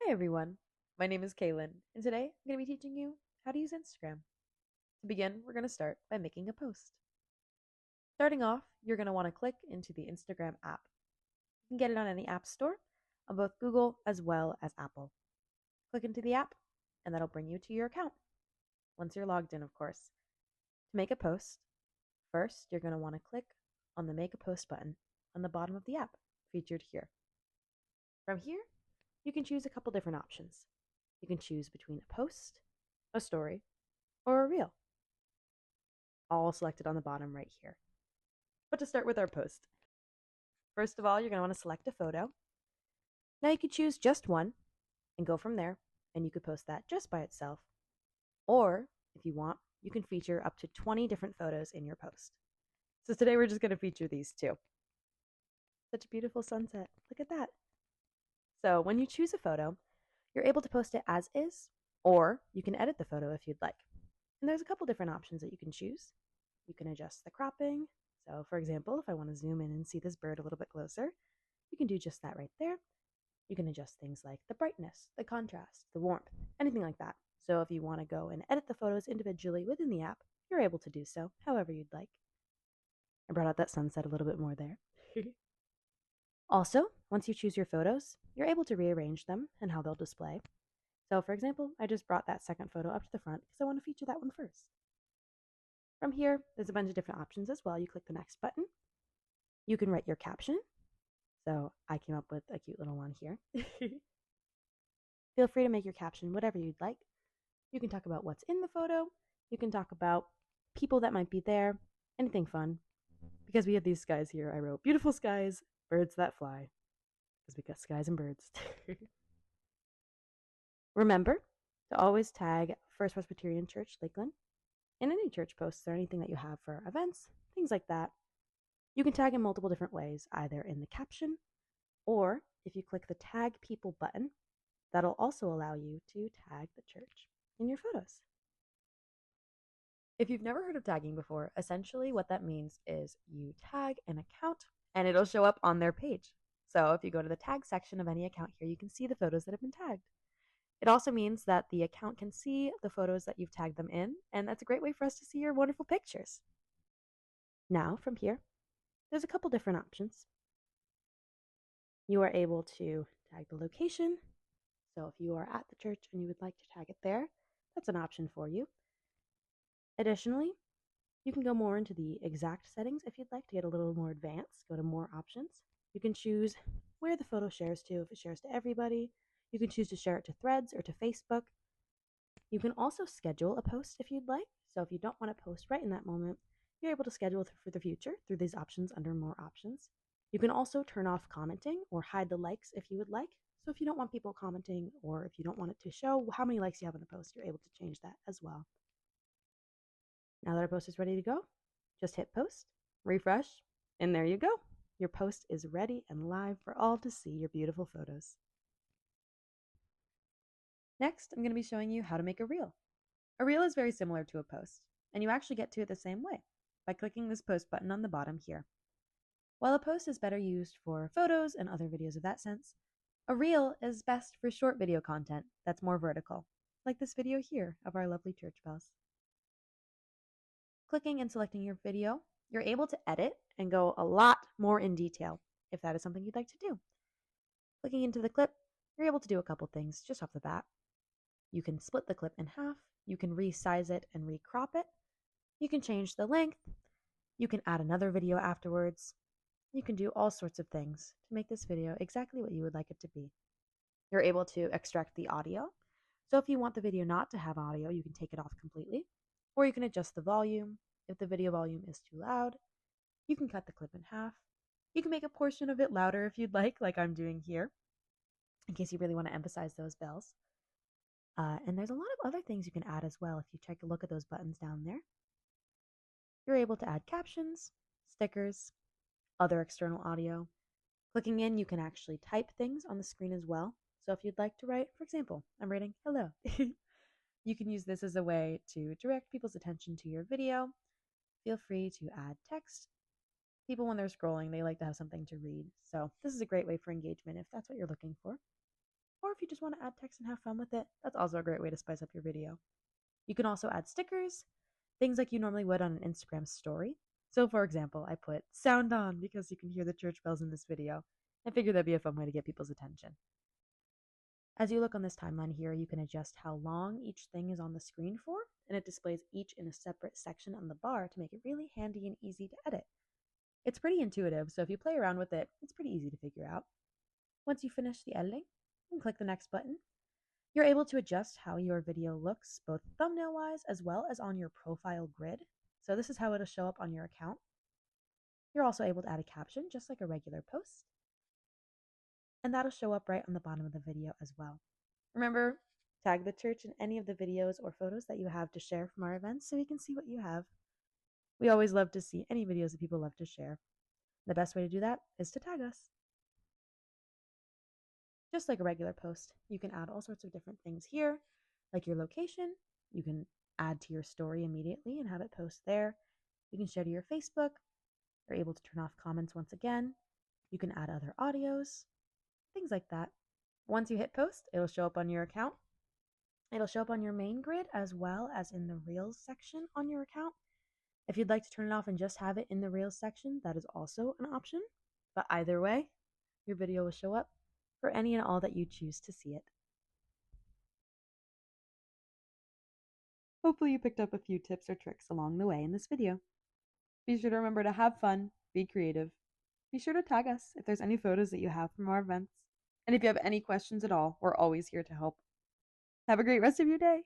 Hi everyone, my name is Kaylin, and today I'm going to be teaching you how to use Instagram. To begin, we're going to start by making a post. Starting off, you're going to want to click into the Instagram app. You can get it on any app store, on both Google as well as Apple. Click into the app, and that'll bring you to your account, once you're logged in, of course. To make a post, first you're going to want to click on the Make a Post button on the bottom of the app, featured here. From here, you can choose a couple different options. You can choose between a post, a story, or a reel, all selected on the bottom right here. But to start with our post, first of all, you're going to want to select a photo. Now you could choose just one and go from there, and you could post that just by itself. Or, if you want, you can feature up to 20 different photos in your post. So today we're just going to feature these two. Such a beautiful sunset. Look at that. So when you choose a photo, you're able to post it as is, or you can edit the photo if you'd like. And there's a couple different options that you can choose. You can adjust the cropping. So for example, if I want to zoom in and see this bird a little bit closer, you can do just that right there. You can adjust things like the brightness, the contrast, the warmth, anything like that. So if you want to go and edit the photos individually within the app, you're able to do so however you'd like. I brought out that sunset a little bit more there. Also, once you choose your photos, you're able to rearrange them and how they'll display. So for example, I just brought that second photo up to the front because I want to feature that one first. From here, there's a bunch of different options as well. You click the next button. You can write your caption. So I came up with a cute little one here. Feel free to make your caption whatever you'd like. You can talk about what's in the photo. You can talk about people that might be there, anything fun. Because we have these skies here, I wrote beautiful skies, birds that fly. Because we got skies and birds. Remember to always tag First Presbyterian Church, Lakeland, in any church posts or anything that you have for events, things like that. You can tag in multiple different ways, either in the caption, or if you click the Tag People button, that'll also allow you to tag the church in your photos. If you've never heard of tagging before, essentially what that means is you tag an account and it'll show up on their page. So if you go to the tag section of any account here, you can see the photos that have been tagged. It also means that the account can see the photos that you've tagged them in, and that's a great way for us to see your wonderful pictures. Now, from here, there's a couple different options. You are able to tag the location. So if you are at the church and you would like to tag it there, that's an option for you. Additionally, you can go more into the exact settings if you'd like to get a little more advanced, go to more options. You can choose where the photo shares to, if it shares to everybody. You can choose to share it to Threads or to Facebook. You can also schedule a post if you'd like. So if you don't want to post right in that moment, you're able to schedule for the future through these options under more options. You can also turn off commenting or hide the likes if you would like. So if you don't want people commenting, or if you don't want it to show how many likes you have on the post, you're able to change that as well. Now that our post is ready to go, just hit post, refresh, and there you go. Your post is ready and live for all to see your beautiful photos. Next, I'm going to be showing you how to make a reel. A reel is very similar to a post, and you actually get to it the same way, by clicking this post button on the bottom here. While a post is better used for photos and other videos of that sense, a reel is best for short video content that's more vertical, like this video here of our lovely church bells. Clicking and selecting your video, you're able to edit and go a lot more in detail if that is something you'd like to do. Clicking into the clip, you're able to do a couple things just off the bat. You can split the clip in half, you can resize it and recrop it, you can change the length, you can add another video afterwards, you can do all sorts of things to make this video exactly what you would like it to be. You're able to extract the audio, so if you want the video not to have audio, you can take it off completely, or you can adjust the volume. If the video volume is too loud, you can cut the clip in half. You can make a portion of it louder if you'd like I'm doing here, in case you really want to emphasize those bells. And there's a lot of other things you can add as well if you take a look at those buttons down there. You're able to add captions, stickers, other external audio. Clicking in, you can actually type things on the screen as well. So if you'd like to write, for example, I'm writing hello. You can use this as a way to direct people's attention to your video. Feel free to add text. People, when they're scrolling, they like to have something to read. So this is a great way for engagement if that's what you're looking for. Or if you just want to add text and have fun with it, that's also a great way to spice up your video. You can also add stickers, things like you normally would on an Instagram story. So for example, I put sound on because you can hear the church bells in this video. I figured that'd be a fun way to get people's attention. As you look on this timeline here, you can adjust how long each thing is on the screen for, and it displays each in a separate section on the bar to make it really handy and easy to edit. It's pretty intuitive, so if you play around with it, it's pretty easy to figure out. Once you finish the editing, you can click the next button. You're able to adjust how your video looks, both thumbnail-wise as well as on your profile grid. So this is how it'll show up on your account. You're also able to add a caption, just like a regular post. And that'll show up right on the bottom of the video as well. Remember, tag the church in any of the videos or photos that you have to share from our events so we can see what you have. We always love to see any videos that people love to share. The best way to do that is to tag us. Just like a regular post, you can add all sorts of different things here, like your location. You can add to your story immediately and have it post there. You can share to your Facebook. You're able to turn off comments once again. You can add other audios, things like that. Once you hit post, it'll show up on your account. It'll show up on your main grid as well as in the Reels section on your account. If you'd like to turn it off and just have it in the Reels section, that is also an option. But either way, your video will show up for any and all that you choose to see it. Hopefully you picked up a few tips or tricks along the way in this video. Be sure to remember to have fun, be creative. Be sure to tag us if there's any photos that you have from our events. And if you have any questions at all, we're always here to help. Have a great rest of your day.